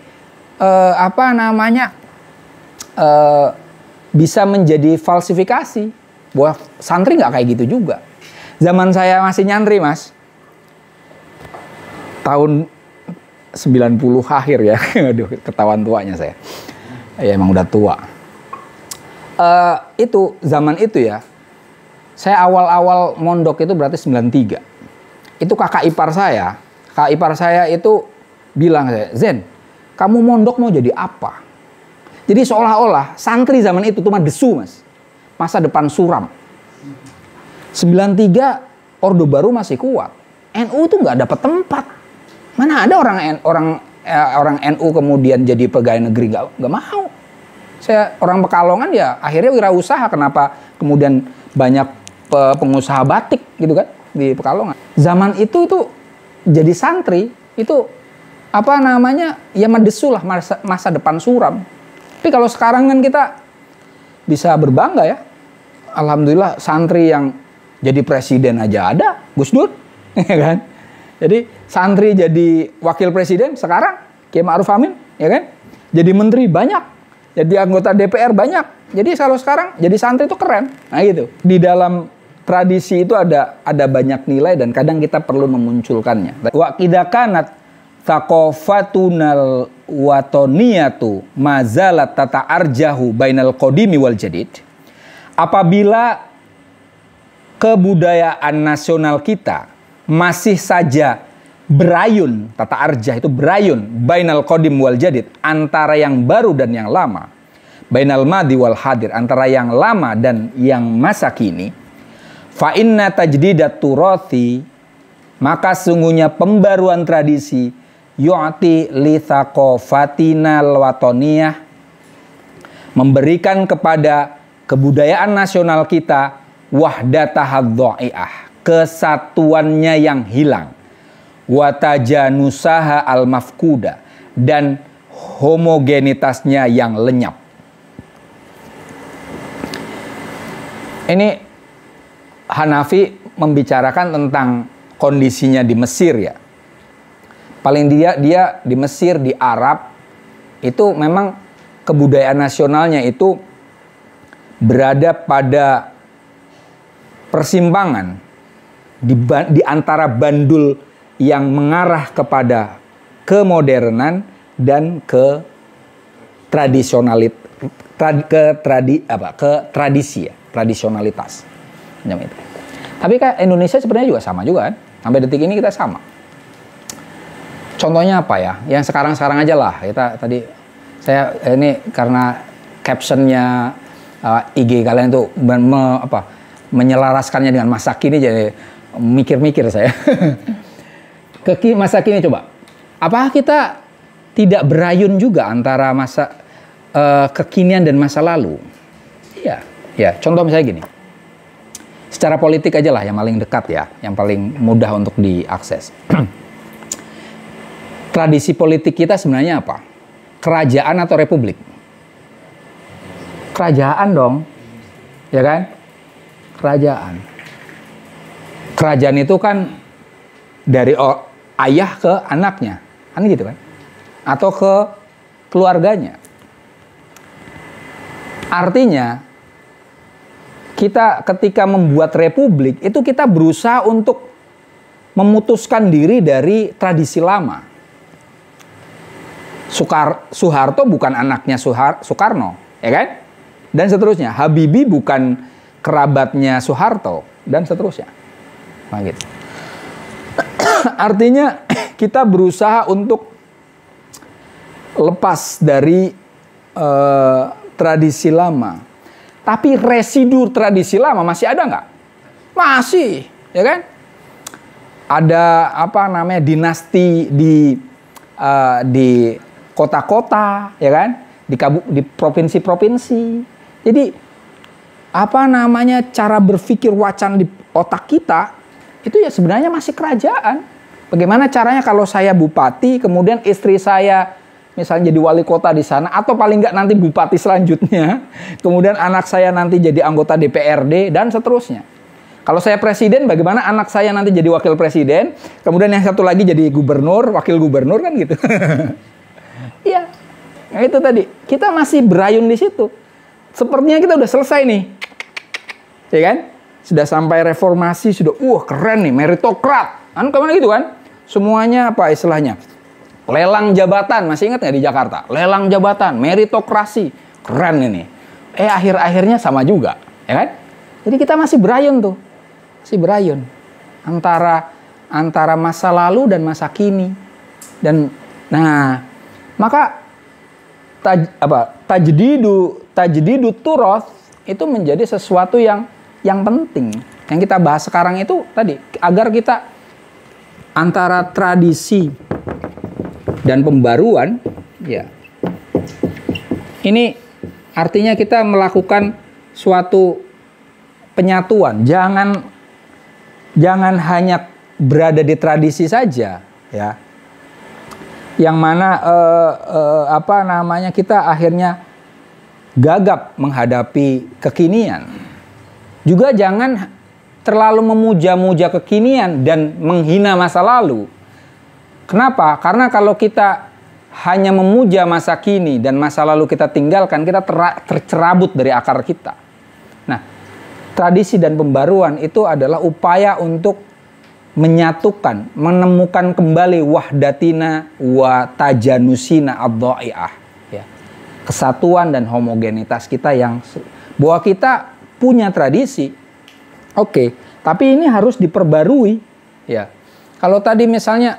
bisa menjadi falsifikasi bahwa santri nggak kayak gitu juga. Zaman saya masih nyantri, Mas, tahun 90 akhir ya. Aduh, ketahuan tuanya saya. Ya emang udah tua. Itu zaman itu ya. Saya awal-awal mondok itu berarti 93. Itu kakak ipar saya. Kakak ipar saya itu bilang saya, "Zen, kamu mondok mau jadi apa?" Jadi seolah-olah santri zaman itu cuma desu, Mas. Masa depan suram. 93 Orde Baru masih kuat. NU tuh nggak dapat tempat. Mana ada orang NU kemudian jadi pegawai negeri, nggak mau. Saya orang Pekalongan ya akhirnya wirausaha. Kenapa kemudian banyak pengusaha batik gitu kan di Pekalongan. Zaman itu jadi santri itu ya mendesu lah masa depan suram. Tapi kalau sekarang kan kita bisa berbangga ya. Alhamdulillah santri yang jadi presiden aja ada, Gus Dur, ya kan? Jadi santri jadi wakil presiden sekarang Kiai Ma'ruf Amin, ya kan? Jadi menteri banyak, jadi anggota DPR banyak. Jadi kalau sekarang jadi santri itu keren. Nah gitu. Di dalam tradisi itu ada banyak nilai dan kadang kita perlu memunculkannya. Wa kidakanat thaqafatunal watoniyatu mazalat tata'arjahu bainal qadimi wal jadid. Apabila kebudayaan nasional kita masih saja berayun, tata arjah itu berayun, bainal qadim wal jadid, antara yang baru dan yang lama, bainal madi wal hadir, antara yang lama dan yang masa kini, fa inna tajdidat turathi, maka sungguhnya pembaruan tradisi, yu'ti li thaqafatinal watoniyah, memberikan kepada kebudayaan nasional kita wahdatahad dha'i'ah, kesatuannya yang hilang, watajanusaha al-mafkuda, dan homogenitasnya yang lenyap. Ini Hanafi membicarakan tentang kondisinya di Mesir ya. Paling dia di Mesir, di Arab itu memang kebudayaan nasionalnya itu berada pada persimpangan di antara bandul yang mengarah kepada kemodernan dan ke tradisi ya, tradisionalitas. Tapi kayak Indonesia sebenarnya juga sama juga kan. Sampai detik ini kita sama. Contohnya apa ya? Yang sekarang aja lah. Saya ini karena captionnya IG kalian itu menyelaraskannya dengan masa kini, jadi mikir-mikir saya. Masa kini coba. Apakah kita tidak berayun juga antara masa kekinian dan masa lalu? Iya. Ya, contoh misalnya gini. Secara politik aja lah yang paling dekat ya, yang paling mudah untuk diakses. Tradisi politik kita sebenarnya apa? Kerajaan atau republik? Kerajaan dong. Ya kan? Kerajaan itu kan dari ayah ke anaknya, kan gitu kan? Atau ke keluarganya. Artinya kita ketika membuat republik itu kita berusaha untuk memutuskan diri dari tradisi lama. Soeharto bukan anaknya Soekarno, ya kan? Dan seterusnya. Habibie bukan kerabatnya Soeharto, dan seterusnya. Nah, gitu. Artinya kita berusaha untuk lepas dari tradisi lama. Tapi residu tradisi lama masih ada nggak? Masih, ya kan? Ada apa namanya dinasti di kota-kota, ya kan? Di provinsi-provinsi. Jadi apa namanya cara berpikir wacana di otak kita itu ya sebenarnya masih kerajaan. Bagaimana caranya kalau saya bupati, kemudian istri saya misalnya jadi wali kota di sana, atau paling nggak nanti bupati selanjutnya, kemudian anak saya nanti jadi anggota DPRD dan seterusnya. Kalau saya presiden, bagaimana anak saya nanti jadi wakil presiden, kemudian yang satu lagi jadi gubernur, wakil gubernur, kan gitu. Iya, nah itu tadi. Kita masih berayun di situ. Sepertinya kita udah selesai nih, ya kan? Sudah sampai reformasi, sudah keren nih, meritokrat. Kan kemana gitu kan? Semuanya apa istilahnya? Lelang jabatan, masih ingat nggak di Jakarta? Lelang jabatan, meritokrasi, keren ini. Akhir-akhirnya sama juga, ya kan? Jadi kita masih berayun tuh, masih berayun antara masa lalu dan masa kini. Dan nah, maka tajdidu turoth itu menjadi sesuatu yang penting. Yang kita bahas sekarang itu tadi, agar kita antara tradisi dan pembaruan, ya. Ini artinya kita melakukan suatu penyatuan. Jangan hanya berada di tradisi saja, ya. Yang mana kita akhirnya gagap menghadapi kekinian. Juga jangan terlalu memuja-muja kekinian dan menghina masa lalu. Kenapa? Karena kalau kita hanya memuja masa kini dan masa lalu kita tinggalkan, kita tercerabut dari akar kita. Nah, tradisi dan pembaruan itu adalah upaya untuk menyatukan, menemukan kembali wahdatina wa tajanusina ad-dha'i'ah, ya. Kesatuan dan homogenitas kita yang bahwa kita punya tradisi. Oke, tapi ini harus diperbarui, ya. Kalau tadi misalnya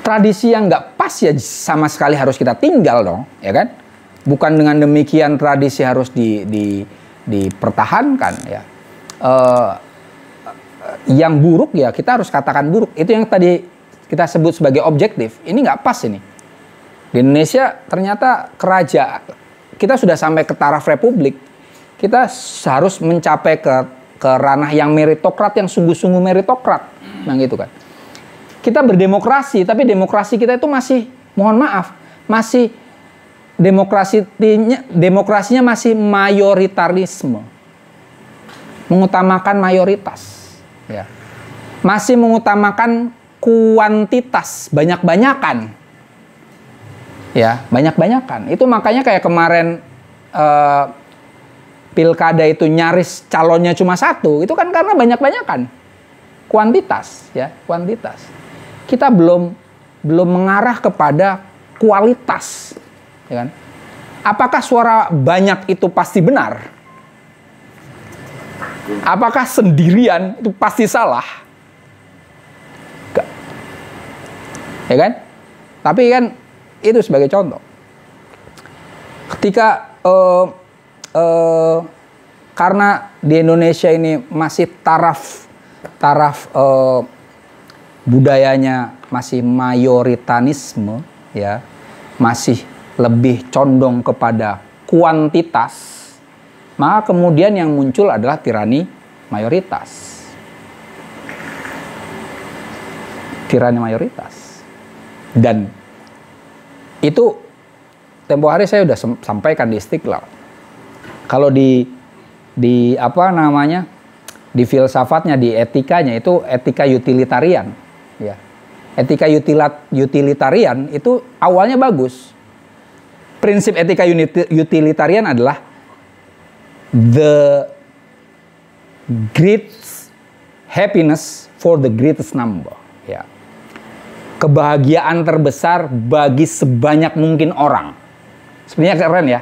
tradisi yang nggak pas ya sama sekali harus kita tinggal dong, ya kan? Bukan dengan demikian tradisi harus dipertahankan, ya. Yang buruk ya kita harus katakan buruk. Itu yang tadi kita sebut sebagai objektif. Ini nggak pas ini. Di Indonesia ternyata kerajaan kita sudah sampai ke taraf republik. Kita harus mencapai ke ranah yang meritokrat, yang sungguh-sungguh meritokrat. Nah gitu kan. Kita berdemokrasi, tapi demokrasi kita itu masih, mohon maaf, masih demokrasinya masih mayoritarisme. Mengutamakan mayoritas. Ya. Masih mengutamakan kuantitas, banyak-banyakan. Ya, banyak-banyakan. Itu makanya kayak kemarin pilkada itu nyaris calonnya cuma satu, itu kan karena banyak-banyakan. Kuantitas, ya, kuantitas. Kita belum mengarah kepada kualitas, ya kan? Apakah suara banyak itu pasti benar? Apakah sendirian itu pasti salah? Enggak. Ya kan? Tapi kan itu sebagai contoh. Ketika karena di Indonesia ini masih taraf budayanya masih mayoritarisme, ya, masih lebih condong kepada kuantitas. Maka kemudian yang muncul adalah tirani mayoritas. Tirani mayoritas. Dan itu tempo hari saya sudah sampaikan di Istiqlal. Kalau di apa namanya? Di filsafatnya, di etikanya itu etika utilitarian, ya. Etika utilitarian itu awalnya bagus. Prinsip etika utilitarian adalah the great happiness for the greatest number. Ya. Kebahagiaan terbesar bagi sebanyak mungkin orang. Sebenarnya keren ya.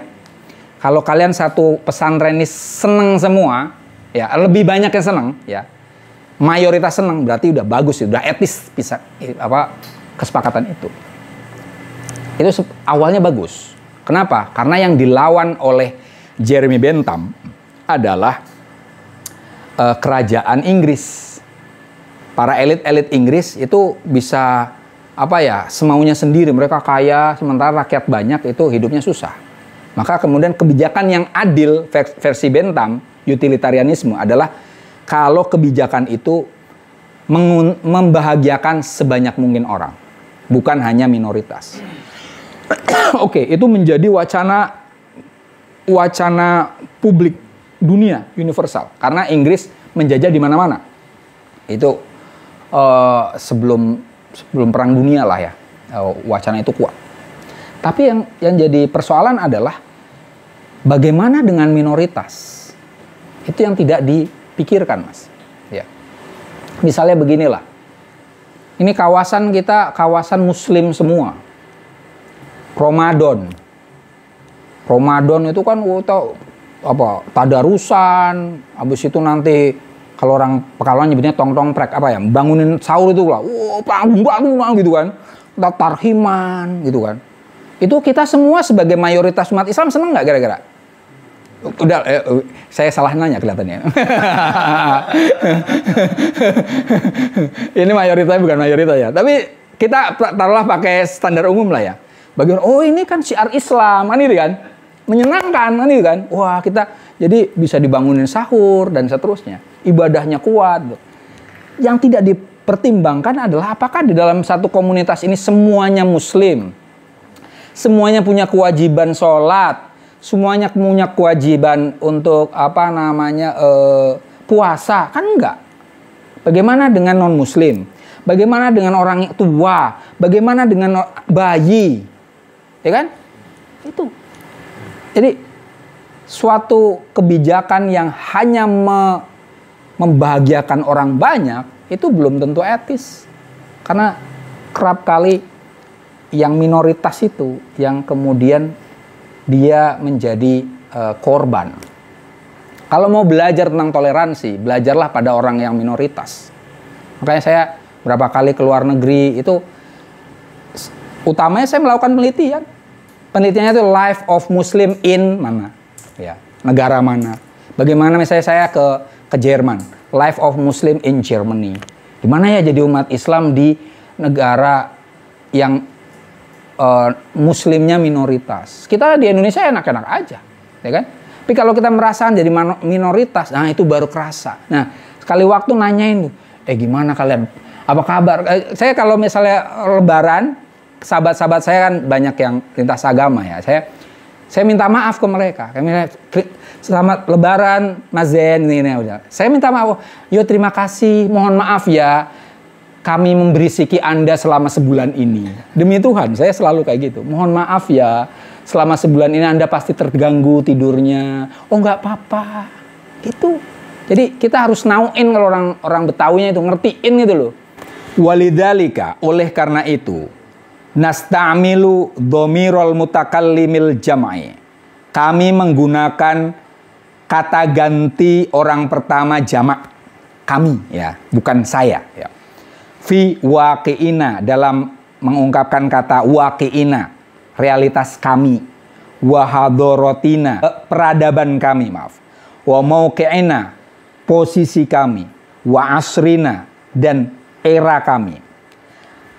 Kalau kalian satu pesantren ini seneng semua, ya lebih banyak yang seneng, ya mayoritas seneng, berarti udah bagus, udah etis bisa kesepakatan itu. Itu awalnya bagus. Kenapa? Karena yang dilawan oleh Jeremy Bentham adalah kerajaan Inggris. Para elit-elit Inggris itu bisa semaunya sendiri, mereka kaya sementara rakyat banyak itu hidupnya susah. Maka kemudian kebijakan yang adil versi Bentham, utilitarianisme adalah kalau kebijakan itu membahagiakan sebanyak mungkin orang, bukan hanya minoritas. Oke, itu menjadi wacana publik dunia universal karena Inggris menjajah di mana-mana. Itu sebelum Perang Dunia lah ya, wacana itu kuat. Tapi yang jadi persoalan adalah bagaimana dengan minoritas? Itu yang tidak dipikirkan, Mas. Ya. Misalnya beginilah. Ini kawasan kita, kawasan Muslim semua. Ramadan itu kan tadarusan, habis itu nanti kalau orang Pekalongan nyebutnya tong-tong prek bangunin sahur itu lah. Panggung gitu kan. Kita tarhiman gitu kan. Itu kita semua sebagai mayoritas umat Islam seneng nggak kira-kira? Udah, saya salah nanya kelihatannya. Ini mayoritas bukan mayoritas ya. Tapi kita taruhlah pakai standar umum lah ya. Bagian, ini kan syiar Islam, kan itu kan. Menyenangkan, kan itu kan. Wah, kita jadi bisa dibangunin sahur dan seterusnya. Ibadahnya kuat. Yang tidak dipertimbangkan adalah apakah di dalam satu komunitas ini semuanya Muslim. Semuanya punya kewajiban sholat. Semuanya punya kewajiban untuk puasa. Kan enggak. Bagaimana dengan non-Muslim? Bagaimana dengan orang tua? Bagaimana dengan bayi? Ya kan? Itu. Jadi suatu kebijakan yang hanya membahagiakan orang banyak itu belum tentu etis. Karena kerap kali yang minoritas itu yang kemudian dia menjadi korban. Kalau mau belajar tentang toleransi, belajarlah pada orang yang minoritas. Makanya saya berapa kali ke luar negeri itu utamanya saya melakukan penelitian. Penelitiannya itu life of Muslim in mana? Ya, negara mana? Bagaimana misalnya saya ke Jerman, life of Muslim in Germany. Gimana ya jadi umat Islam di negara yang Muslimnya minoritas? Kita di Indonesia enak-enak aja, ya kan? Tapi kalau kita merasakan jadi minoritas, nah itu baru kerasa. Nah, sekali waktu nanyain, gimana kalian? Apa kabar? Saya kalau misalnya Lebaran, sahabat-sahabat saya kan banyak yang lintas agama ya. Saya minta maaf ke mereka. Selamat Lebaran, Mas Zen, ini udah. Saya minta maaf. Yo terima kasih, mohon maaf ya. Kami memberi siki Anda selama sebulan ini. Demi Tuhan, saya selalu kayak gitu. Mohon maaf ya, selama sebulan ini Anda pasti terganggu tidurnya. Oh nggak apa-apa, gitu. Jadi kita harus nauin kalau orang Betawinya itu ngertiin gitu loh. Walidhalika, oleh karena itu, nasta'milu dhamirul mutakallimil jam'i. Kami menggunakan kata ganti orang pertama jamak. Kami ya, bukan saya ya. Fi waqi'ina, dalam mengungkapkan kata waqi'ina, realitas kami. Wa hadorotina, peradaban kami, maaf. Wa mauqi'ina, posisi kami. Wa asrina, dan era kami.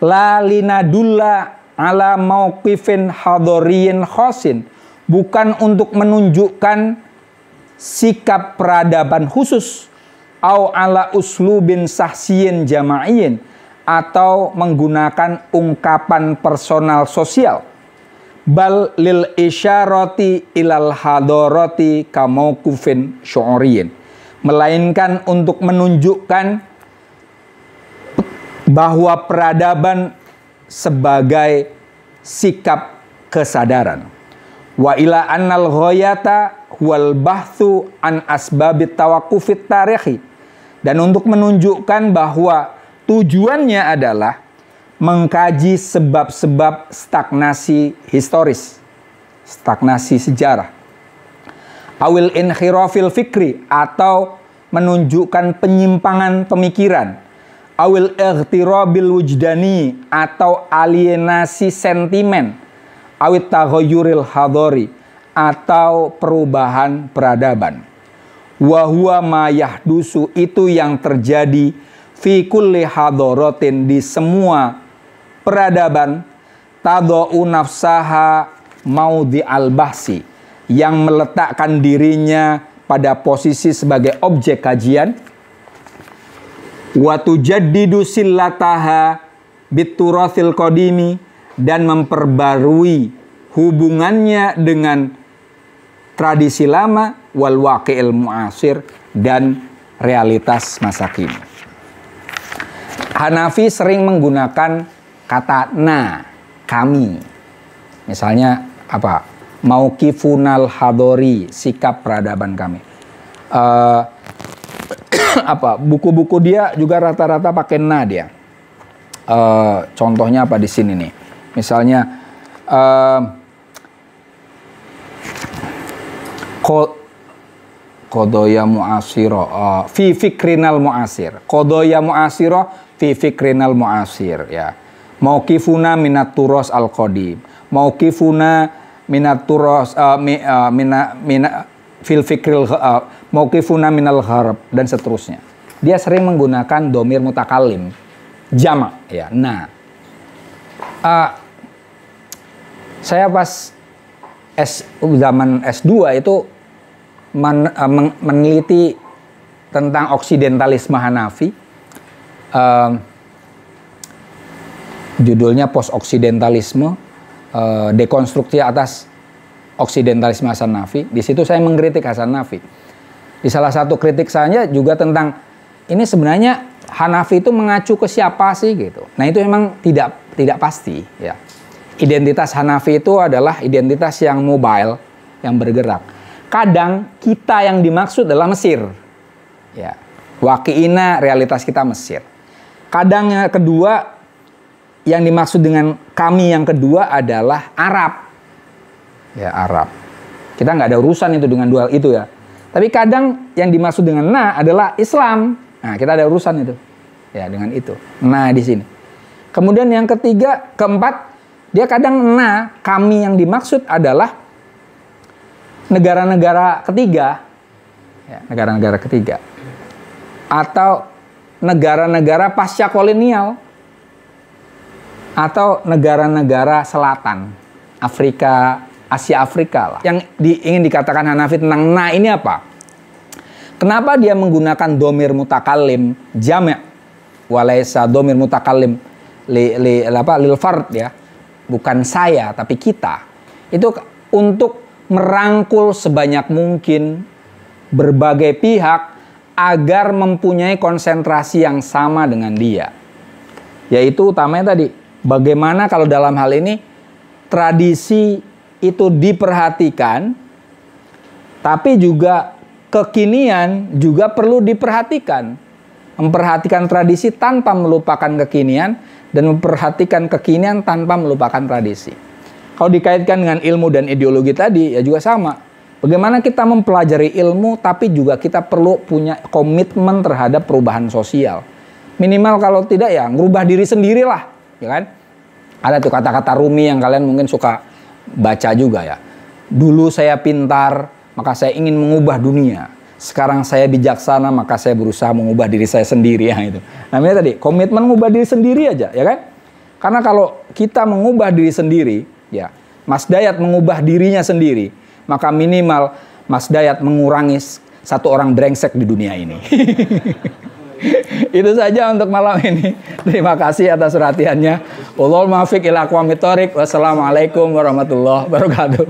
La linadulla ala mauqifin hadoriyin khosin, bukan untuk menunjukkan sikap peradaban khusus, au ala uslubin sahsiyin jama'iyyin, atau menggunakan ungkapan personal sosial. Bal lil isyarati ilal hadorati kamauqufin syu'uriyin, melainkan untuk menunjukkan bahwa peradaban sebagai sikap kesadaran. Wa ila annal ghayata wal bahthu an asbabit tawaqqufit tarikhi. Dan untuk menunjukkan bahwa tujuannya adalah mengkaji sebab-sebab stagnasi historis, stagnasi sejarah. Awil inkhirafil fikri, atau menunjukkan penyimpangan pemikiran. Awil ightirabil wujdani, atau alienasi sentimen. Awit taghayyuril hadari, atau perubahan peradaban. Wa huwa ma yahdusu, itu yang terjadi fi kulli hadaratin, di semua peradaban. Tadau nafsaha maudhi al-bahsi, yang meletakkan dirinya pada posisi sebagai objek kajian. Wa tujaddidu sillataha biturathil qadimi, dan memperbarui hubungannya dengan tradisi lama, wal waqi'il mu'asir, dan realitas masa kini. Hanafi sering menggunakan kata na, kami. Misalnya apa? Mauqifunal hadori, sikap peradaban kami. Apa? Buku-buku dia juga rata-rata pakai na dia. Contohnya apa di sini nih? Misalnya Qodoya mu'asiro fi fikrinal mu'asir. Qodoya mu'asiro fi fikrinal mu'asir, ya. Mauqifuna minat turos al-qadim. Mauqifuna minat turos fil fikril mauqifuna minal gharab, dan seterusnya. Dia sering menggunakan domir mutakallim, jamak, ya. Nah, saya pas zaman S2 itu meneliti tentang oksidentalisme Hanafi. Judulnya post-oksidentalisme, dekonstruksi atas oksidentalisme Hasan Nafi. Di situ saya mengkritik Hasan Nafi. Di salah satu kritik saya juga tentang ini sebenarnya Hanafi itu mengacu ke siapa sih gitu. Nah, itu memang tidak pasti, ya. Identitas Hanafi itu adalah identitas yang mobile, yang bergerak. Kadang kita yang dimaksud adalah Mesir, ya. Waqi'ina, realitas kita Mesir. Kadang yang kedua, yang dimaksud dengan kami yang kedua adalah Arab, ya, Arab. Kita nggak ada urusan itu dengan dual itu, ya. Tapi kadang yang dimaksud dengan na adalah Islam. Nah, kita ada urusan itu, ya, dengan itu. Nah, di sini. Kemudian yang ketiga, keempat, dia kadang kami yang dimaksud adalah negara-negara ketiga, ya, negara-negara ketiga, atau negara-negara pasca kolonial, atau negara-negara selatan, Afrika, Asia Afrika lah. Yang ingin dikatakan Hanafi tentang na ini apa? Kenapa dia menggunakan domir mutakallim jami', walaysa domir mutakallim lil fard, ya, bukan saya tapi kita. Itu untuk merangkul sebanyak mungkin berbagai pihak agar mempunyai konsentrasi yang sama dengan dia. Yaitu utamanya tadi, bagaimana kalau dalam hal ini tradisi itu diperhatikan, tapi juga kekinian juga perlu diperhatikan. Memperhatikan tradisi tanpa melupakan kekinian, dan memperhatikan kekinian tanpa melupakan tradisi. Kalau dikaitkan dengan ilmu dan ideologi tadi, ya juga sama. Bagaimana kita mempelajari ilmu, tapi juga kita perlu punya komitmen terhadap perubahan sosial. Minimal kalau tidak, ya ngerubah diri sendirilah, ya kan? Ada tuh kata-kata Rumi yang kalian mungkin suka baca juga, ya. Dulu saya pintar, maka saya ingin mengubah dunia. Sekarang saya bijaksana, maka saya berusaha mengubah diri saya sendiri, ya, itu. Namanya tadi komitmen mengubah diri sendiri aja, ya kan? Karena kalau kita mengubah diri sendiri, ya, Mas Dayat mengubah dirinya sendiri, maka minimal Mas Dayat mengurangi satu orang brengsek di dunia ini. Itu saja untuk malam ini. Terima kasih atas perhatiannya. Wallahul muwaffiq ila aqwamit thoriq. Wassalamualaikum warahmatullahi wabarakatuh.